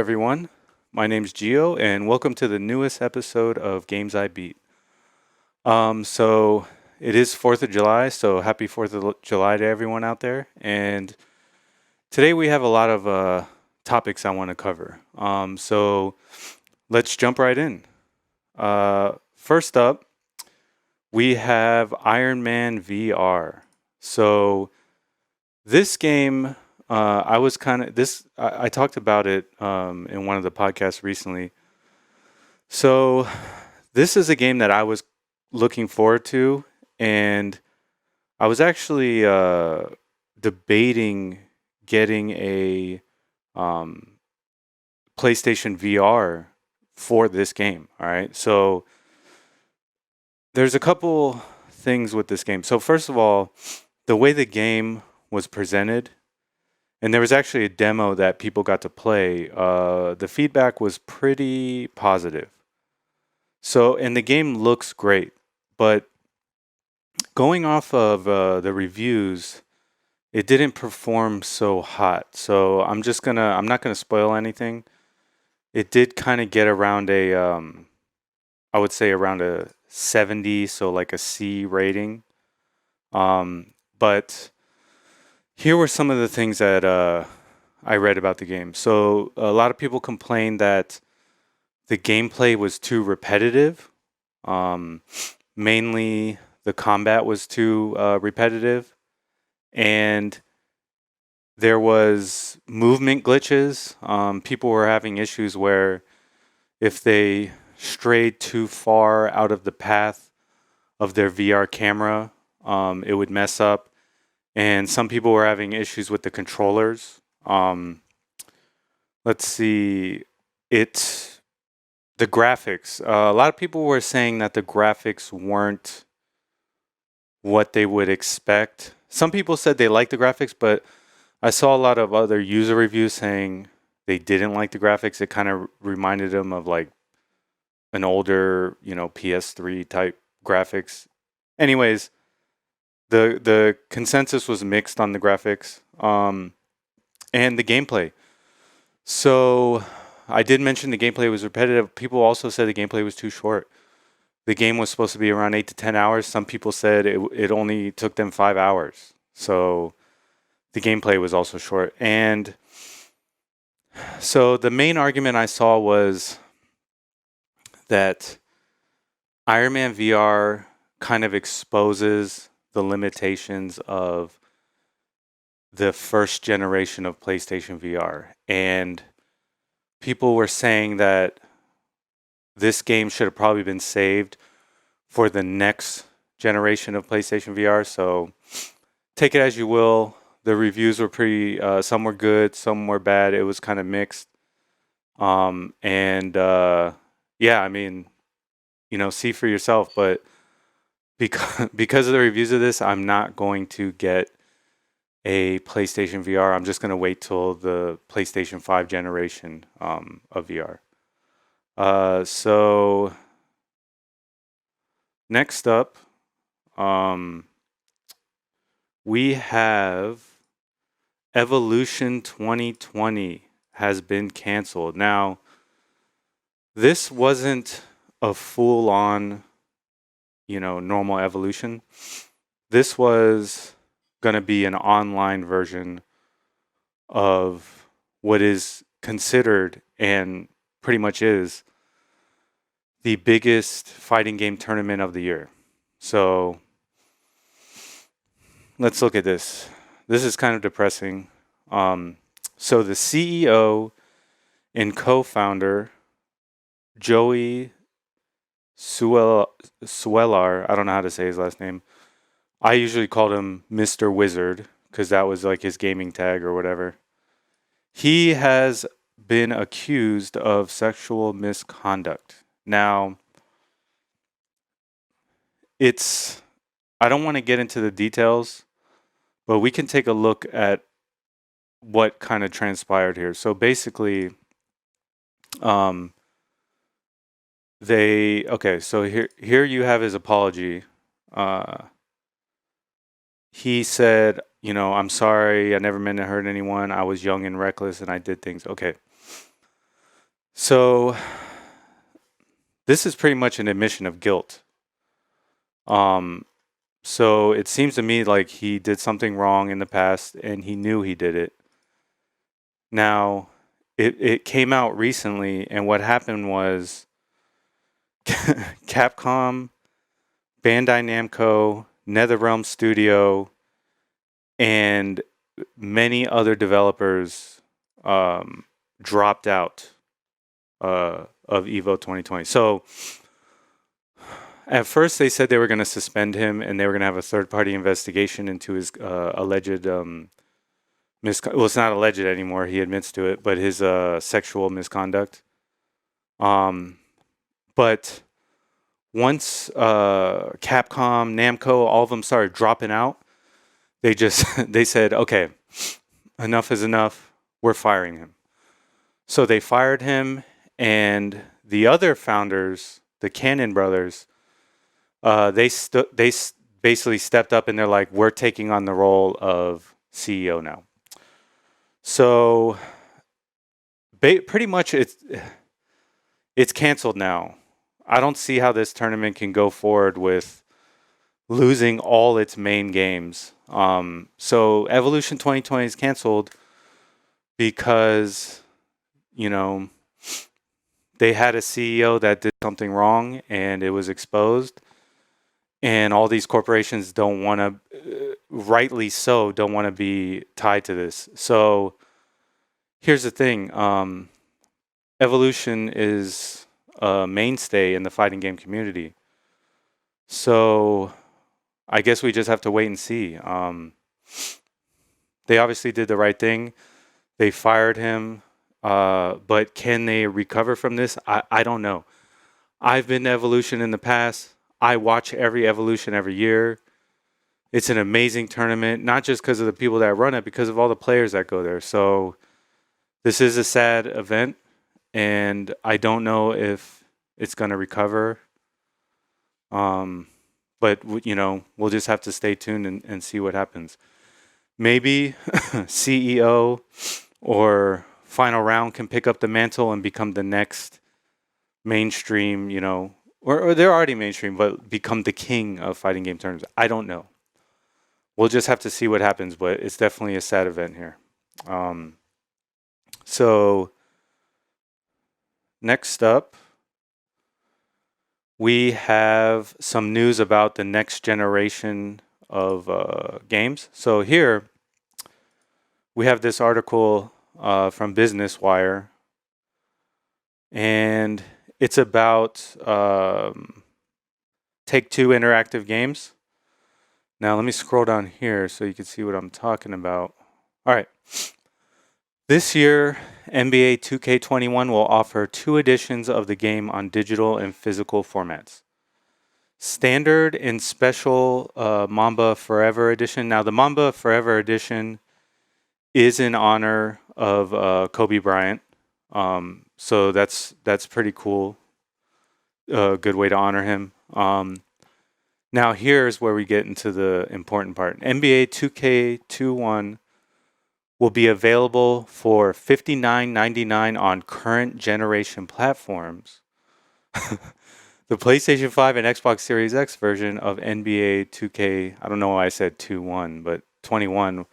everyone. My name's Geo, and welcome to the newest episode of Games I Beat. So it is 4th of July, so happy 4th of July to everyone out there. And today we have a lot of topics I want to cover. So let's jump right in. First up, we have Ironman VR. So this game, I talked about it in one of the podcasts recently. So this is a game that I was looking forward to, and I was actually debating getting a um, PlayStation VR for this game. All right, so there's a couple things with this game. So first of all, the way the game was presented, and there was actually a demo that people got to play. The feedback was pretty positive. So, and the game looks great, but going off of the reviews, it didn't perform so hot. So I'm not gonna spoil anything. It did kind of get around I would say around a 70, so like a C rating. But here were some of the things that I read about the game. So a lot of people complained that the gameplay was too repetitive. Mainly the combat was too repetitive, and there was movement glitches. People were having issues where if they strayed too far out of the path of their VR camera, it would mess up. And some people were having issues with the controllers. Let's see, the graphics. A lot of people were saying that the graphics weren't what they would expect. Some people said they liked the graphics, but I saw a lot of other user reviews saying they didn't like the graphics. It kind of reminded them of like an older, PS3 type graphics. Anyways, the consensus was mixed on the graphics and the gameplay. So I did mention the gameplay was repetitive. People also said the gameplay was too short. The game was supposed to be around 8 to 10 hours. Some people said it only took them 5 hours. So the gameplay was also short. And so the main argument I saw was that Iron Man VR kind of exposes the limitations of the first generation of PlayStation VR. And people were saying that this game should have probably been saved for the next generation of PlayStation VR. So take it as you will. The reviews were pretty, some were good, some were bad. It was kind of mixed. Yeah, I mean, see for yourself. But because of the reviews of this, I'm not going to get a PlayStation VR. I'm just going to wait till the PlayStation 5 generation of VR. So next up, we have Evolution 2020 has been canceled. Now, this wasn't a full-on, normal Evolution. This was going to be an online version of what is considered and pretty much is the biggest fighting game tournament of the year. So let's look at this. This is kind of depressing. So the CEO and co-founder, Joey Suellar, I don't know how to say his last name. I usually called him Mr. Wizard because that was like his gaming tag or whatever. He has been accused of sexual misconduct. Now, I don't want to get into the details, but we can take a look at what kind of transpired here. So basically, so here you have his apology. He said, I'm sorry, I never meant to hurt anyone. I was young and reckless and I did things. Okay. So this is pretty much an admission of guilt. Um, so it seems to me like he did something wrong in the past and he knew he did it. Now, it came out recently, and what happened was Capcom, Bandai Namco, NetherRealm Studio, and many other developers dropped out of Evo 2020. So at first they said they were going to suspend him and they were going to have a third-party investigation into his alleged well, it's not alleged anymore. He admits to it, but his sexual misconduct. But once Capcom, Namco, all of them started dropping out, they just they said, okay, enough is enough. We're firing him. So they fired him, and the other founders, the Cannon brothers, they basically stepped up and they're like, we're taking on the role of CEO now. So pretty much it's canceled now. I don't see how this tournament can go forward with losing all its main games. So Evolution 2020 is canceled because, you know, they had a CEO that did something wrong and it was exposed. And all these corporations don't want to, rightly so, don't want to be tied to this. So here's the thing. Evolution is a mainstay in the fighting game community. So I guess we just have to wait and see. They obviously did the right thing. They fired him. But can they recover from this? I don't know. I've been to Evolution in the past. I watch every Evolution every year. It's an amazing tournament, not just because of the people that run it, because of all the players that go there. So this is a sad event, and I don't know if it's going to recover. But, you know, we'll just have to stay tuned and see what happens. Maybe CEO or Final Round can pick up the mantle and become the next mainstream, you know, or they're already mainstream, but become the king of fighting game tournaments. I don't know. We'll just have to see what happens, but it's definitely a sad event here. So next up, we have some news about the next generation of games. So here we have this article from Business Wire, and it's about Take-Two Interactive Games. Now let me scroll down here so you can see what I'm talking about. All right. This year, NBA 2K21 will offer 2 editions of the game on digital and physical formats. Standard and special Mamba Forever Edition. Now the Mamba Forever Edition is in honor of Kobe Bryant. So that's pretty cool. Good way to honor him. Now here's where we get into the important part. NBA 2K21 will be available for $59.99 on current generation platforms. The PlayStation 5 and Xbox Series X version of NBA 2K, I don't know why I said 2-1, but 21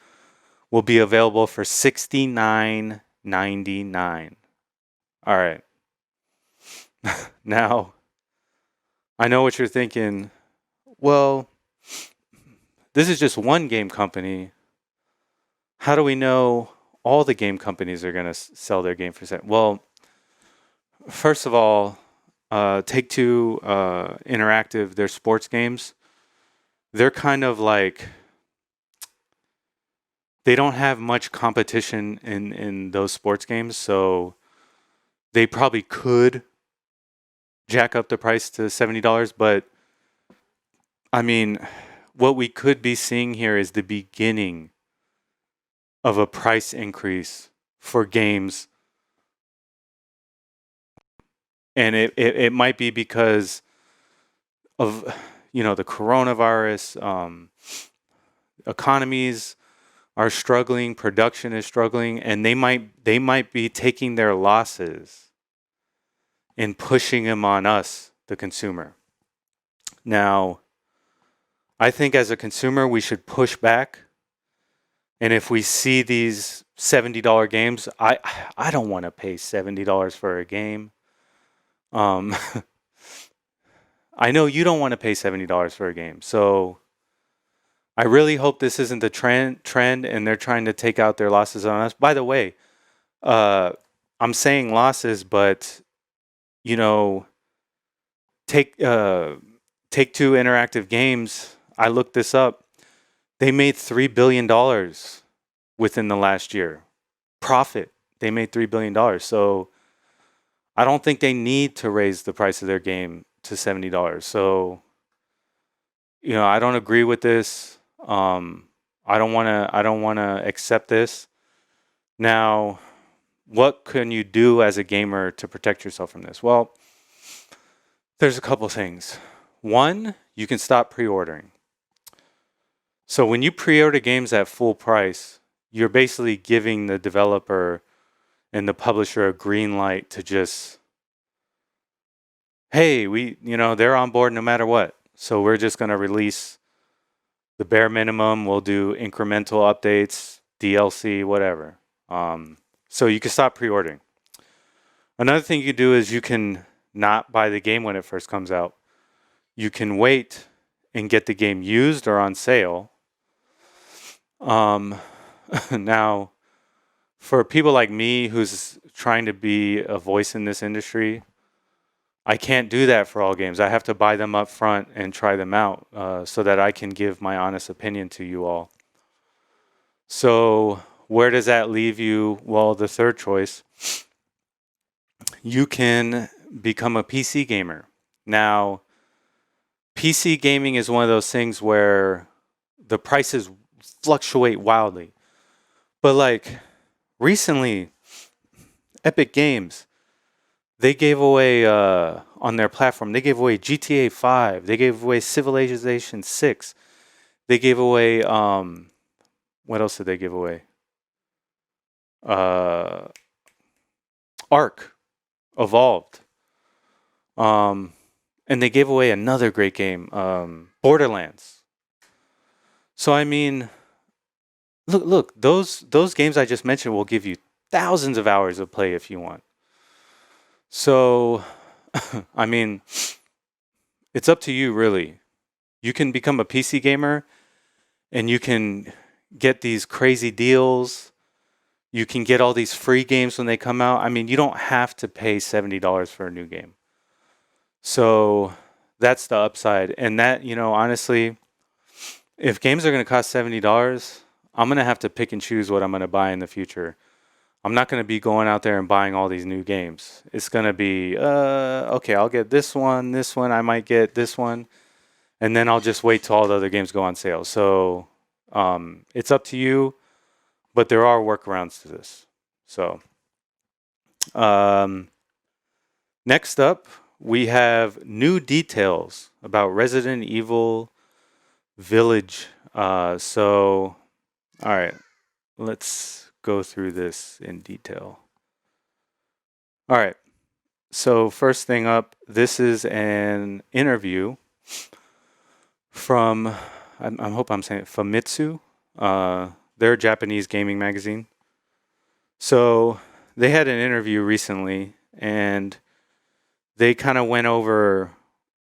will be available for $69.99. All right. Now, I know what you're thinking. Well, this is just one game company. How do we know all the game companies are going to sell their game for $7? Well, first of all, Take-Two Interactive, their sports games, they're kind of like, they don't have much competition in those sports games, so they probably could jack up the price to $70, but I mean, what we could be seeing here is the beginning of a price increase for games. And it might be because of, you know, the coronavirus. Economies are struggling, production is struggling, and they might be taking their losses in pushing them on us, the consumer. Now, I think as a consumer, we should push back. And if we see these $70 games, I don't want to pay $70 for a game. I know you don't want to pay $70 for a game. So I really hope this isn't the trend and they're trying to take out their losses on us. By the way, I'm saying losses, but you know, Take-Two Interactive Games, I looked this up. They made $3 billion within the last year. Profit. They made $3 billion. So I don't think they need to raise the price of their game to $70. So, I don't agree with this. I don't want to accept this. Now, what can you do as a gamer to protect yourself from this? Well, there's a couple things. One, you can stop pre-ordering. So when you pre-order games at full price, you're basically giving the developer and the publisher a green light to just, hey, they're on board no matter what. So we're just going to release the bare minimum. We'll do incremental updates, DLC, whatever. So you can stop pre-ordering. Another thing you do is you can not buy the game when it first comes out. You can wait and get the game used or on sale. Now, for people like me who's trying to be a voice in this industry, I can't do that for all games. I have to buy them up front and try them out so that I can give my honest opinion to you all. So where does that leave you? Well, the third choice, you can become a PC gamer. Now, PC gaming is one of those things where the prices fluctuate wildly. But like recently, Epic Games, they gave away on their platform, they gave away GTA 5, they gave away Civilization 6, they gave away, what else did they give away? Ark Evolved. And they gave away another great game, Borderlands. So I mean, look, those games I just mentioned will give you thousands of hours of play if you want. So, I mean, it's up to you really. You can become a PC gamer and you can get these crazy deals. You can get all these free games when they come out. I mean, you don't have to pay $70 for a new game. So that's the upside. And that, honestly, if games are going to cost $70, I'm going to have to pick and choose what I'm going to buy in the future. I'm not going to be going out there and buying all these new games. It's going to be, okay, I'll get this one, I might get this one, and then I'll just wait till all the other games go on sale. So it's up to you, but there are workarounds to this. So next up, we have new details about Resident Evil Village. All right, let's go through this in detail. All right, so first thing up, this is an interview from, I hope I'm saying it, Famitsu. They're a Japanese gaming magazine. So they had an interview recently, and they kind of went over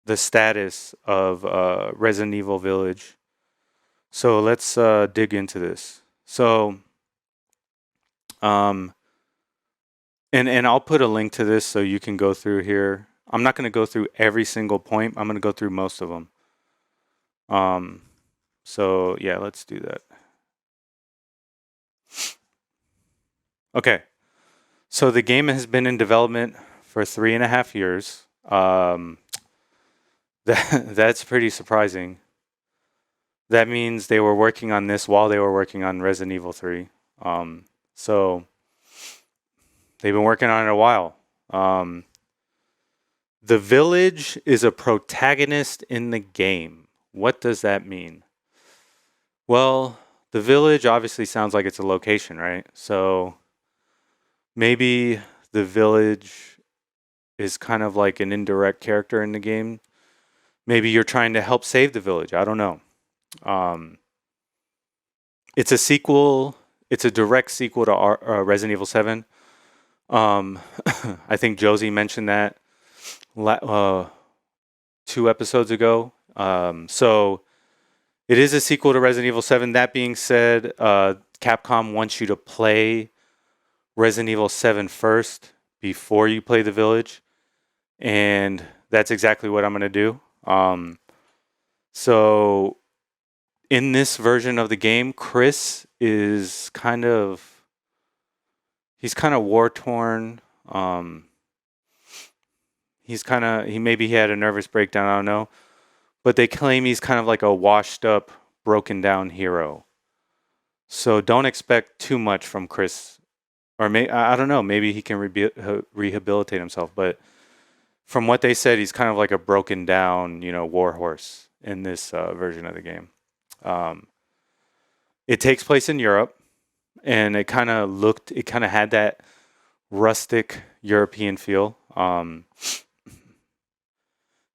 the status of Resident Evil Village. So let's dig into this. So, and I'll put a link to this so you can go through here. I'm not going to go through every single point. I'm going to go through most of them. So yeah, let's do that. Okay. So the game has been in development for 3.5 years. That's pretty surprising. That means they were working on this while they were working on Resident Evil 3. So they've been working on it a while. The village is a protagonist in the game. What does that mean? Well, the village obviously sounds like it's a location, right? So maybe the village is kind of like an indirect character in the game. Maybe you're trying to help save the village. I don't know. It's a sequel. It's a direct sequel to Resident Evil 7. I think Josie mentioned that 2 episodes ago. So it is a sequel to Resident Evil 7. That being said, Capcom wants you to play Resident Evil 7 first before you play the village. And that's exactly what I'm going to do. So in this version of the game, Chris is he's kind of war torn. Maybe he had a nervous breakdown. I don't know, but they claim he's kind of like a washed up, broken down hero. So don't expect too much from Chris, or I don't know. Maybe he can rehabilitate himself. But from what they said, he's kind of like a broken down, warhorse in this version of the game. It takes place in Europe, and it kind of had that rustic European feel.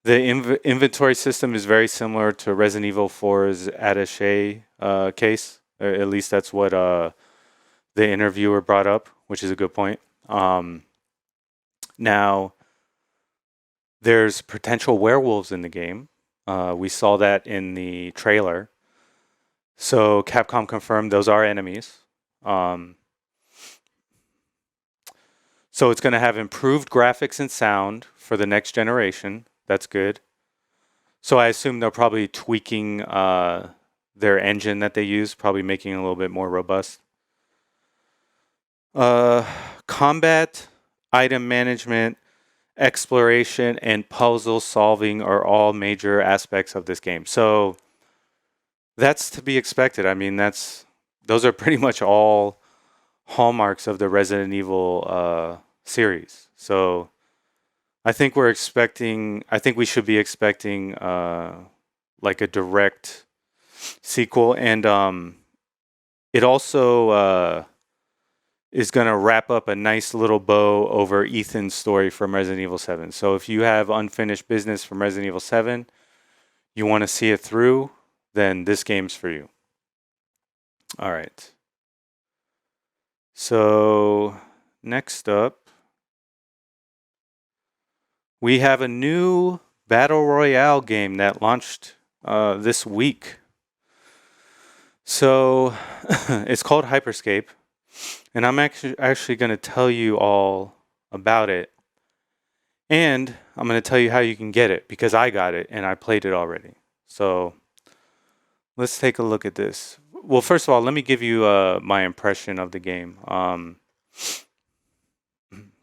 The inventory system is very similar to Resident Evil 4's attaché case. Or at least that's what the interviewer brought up, which is a good point. Now, there's potential werewolves in the game. We saw that in the trailer. So Capcom confirmed those are enemies. So it's going to have improved graphics and sound for the next generation. That's good. So I assume they're probably tweaking their engine that they use, probably making it a little bit more robust. Combat, item management, exploration, and puzzle solving are all major aspects of this game. So that's to be expected. I mean, those are pretty much all hallmarks of the Resident Evil series. So I think we should be expecting like a direct sequel, and it also is going to wrap up a nice little bow over Ethan's story from Resident Evil 7. So if you have unfinished business from Resident Evil 7, you want to see it through, then this game's for you. All right. So next up, we have a new Battle Royale game that launched this week. So it's called Hyperscape, and I'm actually going to tell you all about it. And I'm going to tell you how you can get it, because I got it and I played it already. So let's take a look at this. Well, first of all, let me give you my impression of the game.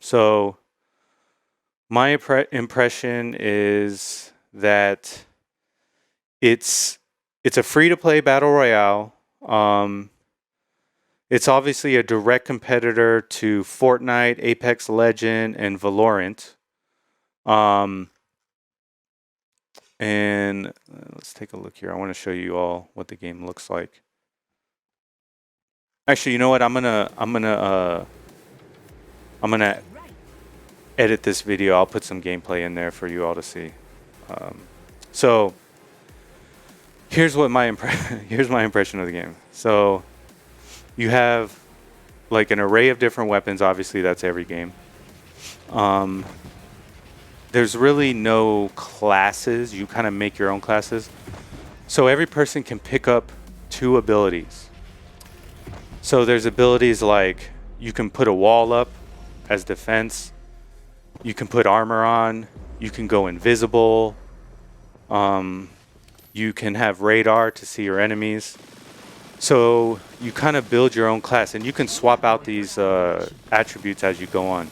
So my impression is that it's a free-to-play battle royale. It's obviously a direct competitor to Fortnite, Apex Legends, and Valorant. And let's take a look here. I want to show you all what the game looks like. Actually, you know what? I'm gonna edit this video. I'll put some gameplay in there for you all to see. So here's my impression of the game. So you have like an array of different weapons. Obviously, that's every game. There's really no classes. You kind of make your own classes. So every person can pick up 2 abilities. So there's abilities like you can put a wall up as defense. You can put armor on. You can go invisible. You can have radar to see your enemies. So you kind of build your own class, and you can swap out these attributes as you go on.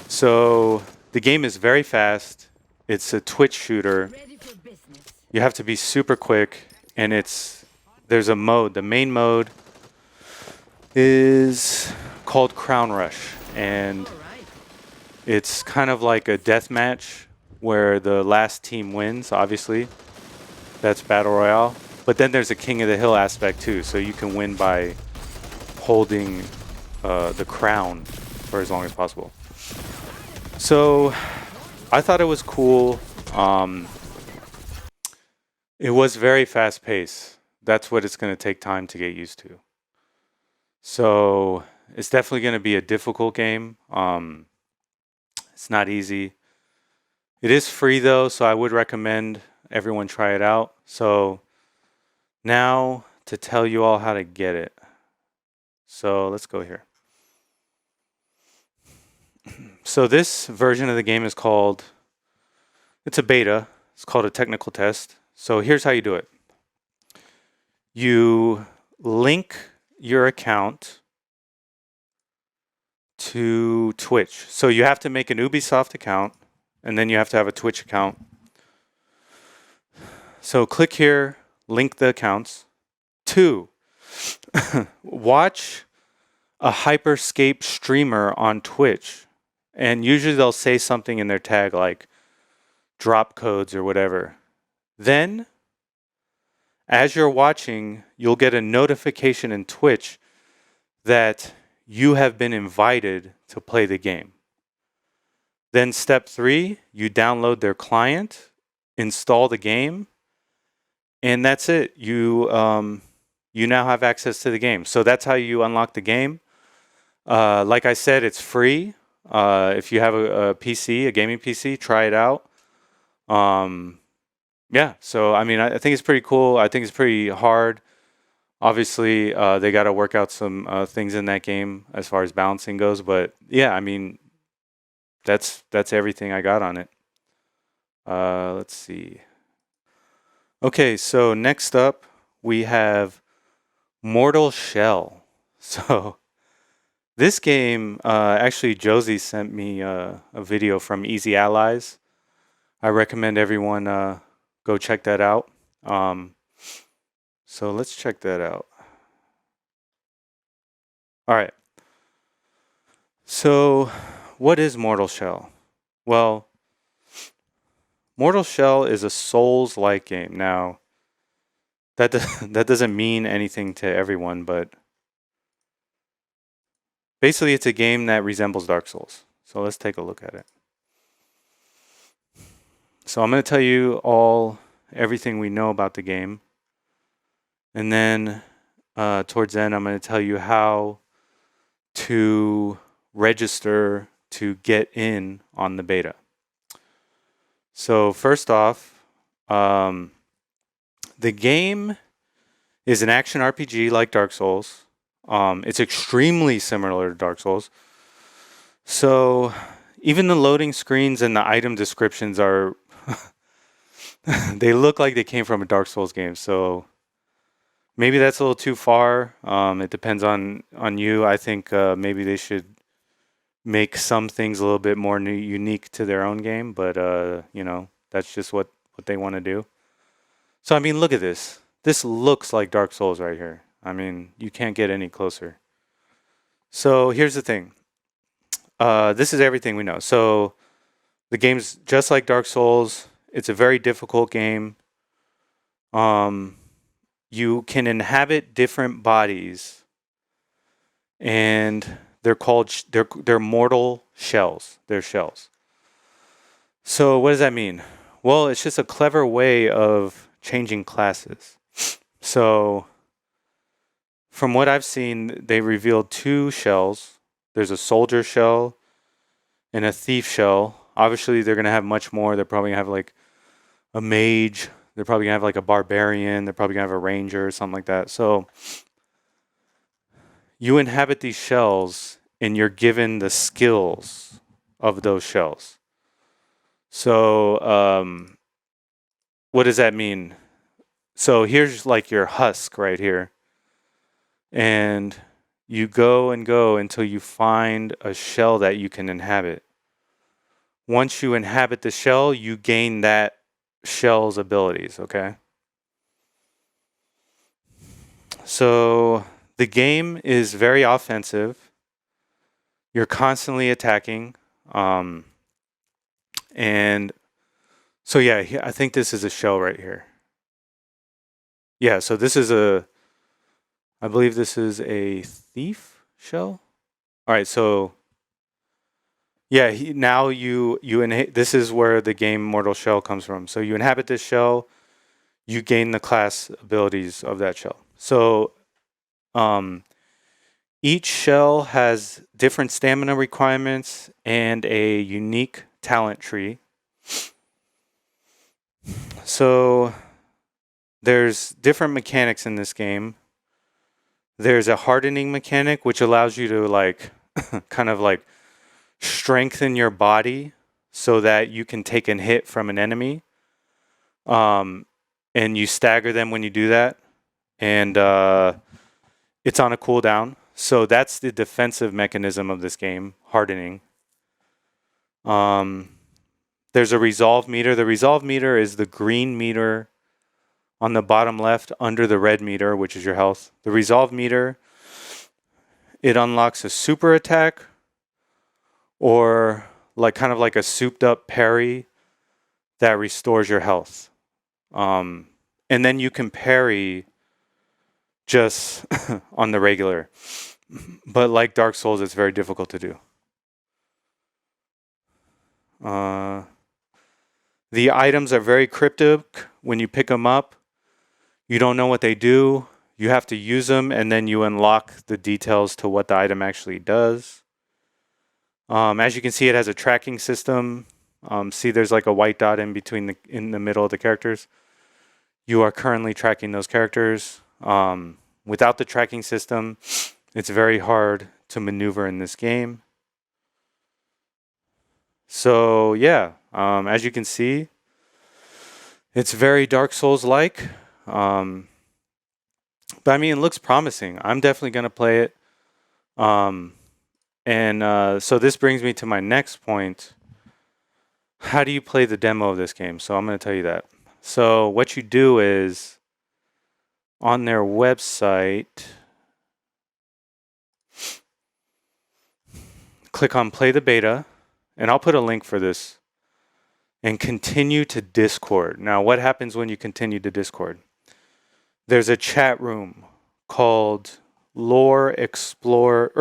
So the game is very fast. It's a Twitch shooter. You have to be super quick, and there's a mode. The main mode is called Crown Rush, and it's kind of like a death match where the last team wins, obviously. That's Battle Royale. But then there's a King of the Hill aspect too, so you can win by holding the crown for as long as possible. So I thought it was cool. Um, it was very fast paced. That's what it's going to take time to get used to. So it's definitely going to be a difficult game. It's not easy. It is free though, so I would recommend everyone try it out. So now to tell you all how to get it. So let's go here. So this version of the game is called, it's a beta. It's called a technical test. So here's how you do it. You link your account to Twitch. So you have to make an Ubisoft account, and then you have to have a Twitch account. So click here, link the accounts. 2, watch a Hyperscape streamer on Twitch. And usually they'll say something in their tag like drop codes or whatever. Then, as you're watching, you'll get a notification in Twitch that you have been invited to play the game. Then step 3, you download their client, install the game, and that's it. You now have access to the game. So that's how you unlock the game. Like I said, it's free. If you have a PC, a gaming PC, try it out. Yeah, so I mean, I think it's pretty cool. I think it's pretty hard. Obviously, they got to work out some things in that game as far as balancing goes. But yeah, I mean, that's everything I got on it. Let's see. Okay, so next up we have Mortal Shell. So this game, actually, Josie sent me a video from Easy Allies. I recommend everyone go check that out. So let's check that out. All right. So what is Mortal Shell? Well, Mortal Shell is a Souls-like game. Now, that doesn't mean anything to everyone, but basically it's a game that resembles Dark Souls. So let's take a look at it. So I'm going to tell you everything we know about the game. And then towards the end, I'm going to tell you how to register to get in on the beta. So first off, the game is an action RPG like Dark Souls. It's extremely similar to Dark Souls. So even the loading screens and the item descriptions are they look like they came from a Dark Souls game. So maybe that's a little too far. It depends on you. I think maybe they should make some things a little bit more unique to their own game. But, that's just what they want to do. So, I mean, look at this. This looks like Dark Souls right here. I mean, you can't get any closer. So here's the thing. This is everything we know. So the game's just like Dark Souls. It's a very difficult game. You can inhabit different bodies, and they're called they're mortal shells. They're shells. So what does that mean? Well, it's just a clever way of changing classes. So from what I've seen, they revealed 2 shells. There's a soldier shell and a thief shell. Obviously, they're going to have much more. They're probably going to have like a mage. They're probably going to have like a barbarian. They're probably going to have a ranger or something like that. So you inhabit these shells and you're given the skills of those shells. So what does that mean? So here's like your husk right here. And you go and go until you find a shell that you can inhabit. Once you inhabit the shell, you gain that shell's abilities, okay? So the game is very offensive. You're constantly attacking. And so, yeah, I think this is a shell right here. Yeah, so this is I believe this is a thief shell. All right, so Yeah, now this is where the game Mortal Shell comes from. So you inhabit this shell, you gain the class abilities of that shell. So um, each shell has different stamina requirements and a unique talent tree. So there's different mechanics in this game. There's a hardening mechanic, which allows you to like kind of like strengthen your body so that you can take a hit from an enemy. And you stagger them when you do that. And it's on a cooldown. So that's the defensive mechanism of this game, hardening. There's a resolve meter. The resolve meter is the green meter on the bottom left under the red meter, which is your health. The resolve meter, it unlocks a super attack or like kind of like a souped up parry that restores your health. And then you can parry just on the regular. But like Dark Souls, it's very difficult to do. The items are very cryptic. When you pick them up, you don't know what they do. You have to use them, and then you unlock the details to what the item actually does. As you can see, it has a tracking system. See, there's like a white dot in the middle of the characters. You are currently tracking those characters. Without the tracking system, it's very hard to maneuver in this game. So yeah, as you can see, it's very Dark Souls-like. But I mean, it looks promising. I'm definitely going to play it. So this brings me to my next point. How do you play the demo of this game? So I'm going to tell you that. So what you do is on their website, click on play the beta, and I'll put a link for this, and continue to Discord. Now, what happens when you continue to Discord? There's a chat room called Lore Explore. I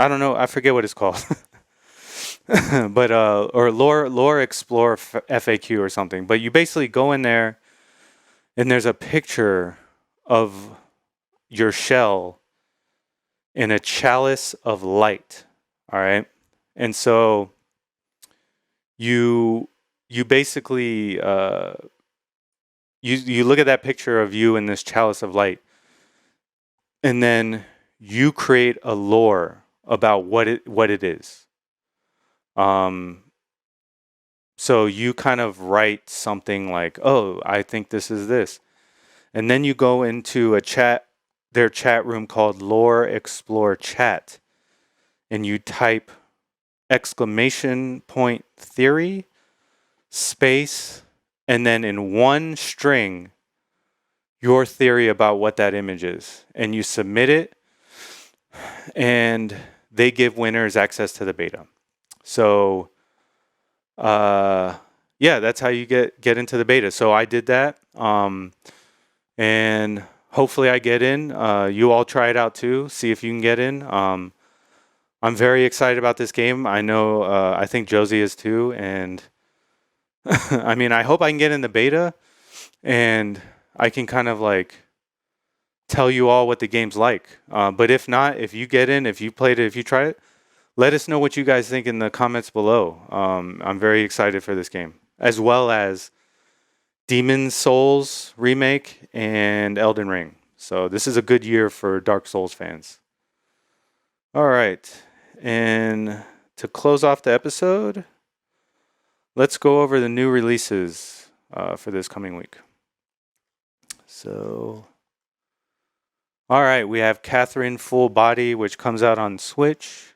don't know. I forget what it's called. But or Lore Explore FAQ or something. But you basically go in there, and there's a picture of your shell in a chalice of light. All right, and so you basically you look at that picture of you in this chalice of light, and then you create a lore about what it is. So you kind of write something like, "Oh, I think this is this," and then you go into their chat room called Lore Explore Chat, and you type !theory space, and then in one string, your theory about what that image is, and you submit it, and they give winners access to the beta. So, yeah, that's how you get into the beta. So I did that, and hopefully I get in. You all try it out too. See if you can get in. I'm very excited about this game. I know, I think Josie is too, and I mean, I hope I can get in the beta, and I can kind of like tell you all what the game's like. But if not, if you get in, if you played it, if you try it, let us know what you guys think in the comments below. I'm very excited for this game, as well as Demon's Souls remake and Elden Ring. So this is a good year for Dark Souls fans. All right, and to close off the episode, let's go over the new releases for this coming week. So, all right, we have Catherine Full Body, which comes out on Switch.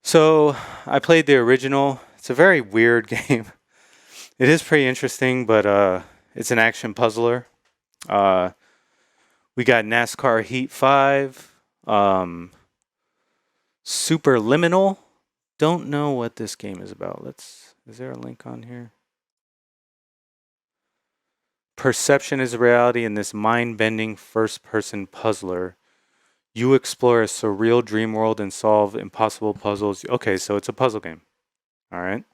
So I played the original. It's a very weird game. It is pretty interesting, but it's an action puzzler. We got NASCAR Heat 5. Superliminal. Don't know what this game is about. Is there a link on here? perception is reality in this mind-bending first-person puzzler. You explore a surreal dream world and solve impossible puzzles. Okay, so it's a puzzle game. All right.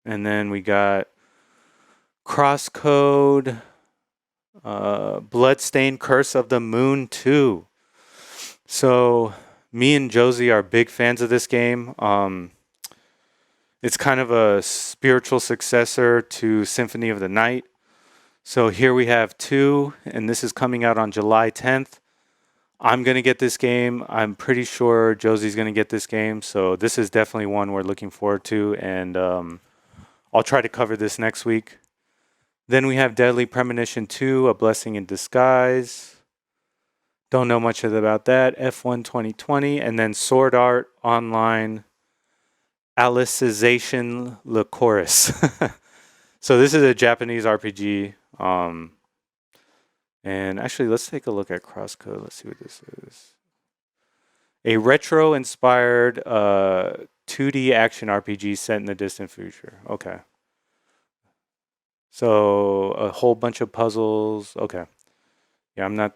And then we got Crosscode, Bloodstained Curse of the Moon 2. So me and Josie are big fans of this game. It's kind of a spiritual successor to Symphony of the Night. So here we have 2, and this is coming out on July 10th. I'm going to get this game. I'm pretty sure Josie's going to get this game. So this is definitely one we're looking forward to, and I'll try to cover this next week. Then we have Deadly Premonition 2, A Blessing in Disguise. Don't know much about that. F1 2020. And then Sword Art Online, Alicization Le Chorus. So this is a Japanese RPG. And actually, let's take a look at Crosscode. Let's see what this is. A retro-inspired 2D action RPG set in the distant future. Okay. So a whole bunch of puzzles. Okay. Yeah, I'm not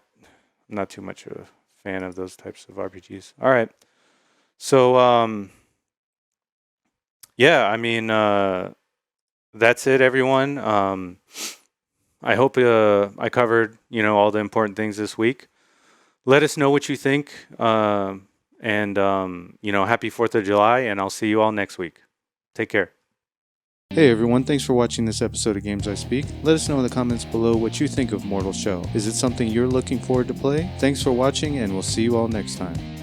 too much of a fan of those types of RPGs. All right. So yeah, I mean that's it, everyone. I hope I covered, all the important things this week. Let us know what you think, and happy 4th of July, and I'll see you all next week. Take care. Hey everyone, thanks for watching this episode of Games I Speak. Let us know in the comments below what you think of Mortal Shell. Is it something you're looking forward to play? Thanks for watching, and we'll see you all next time.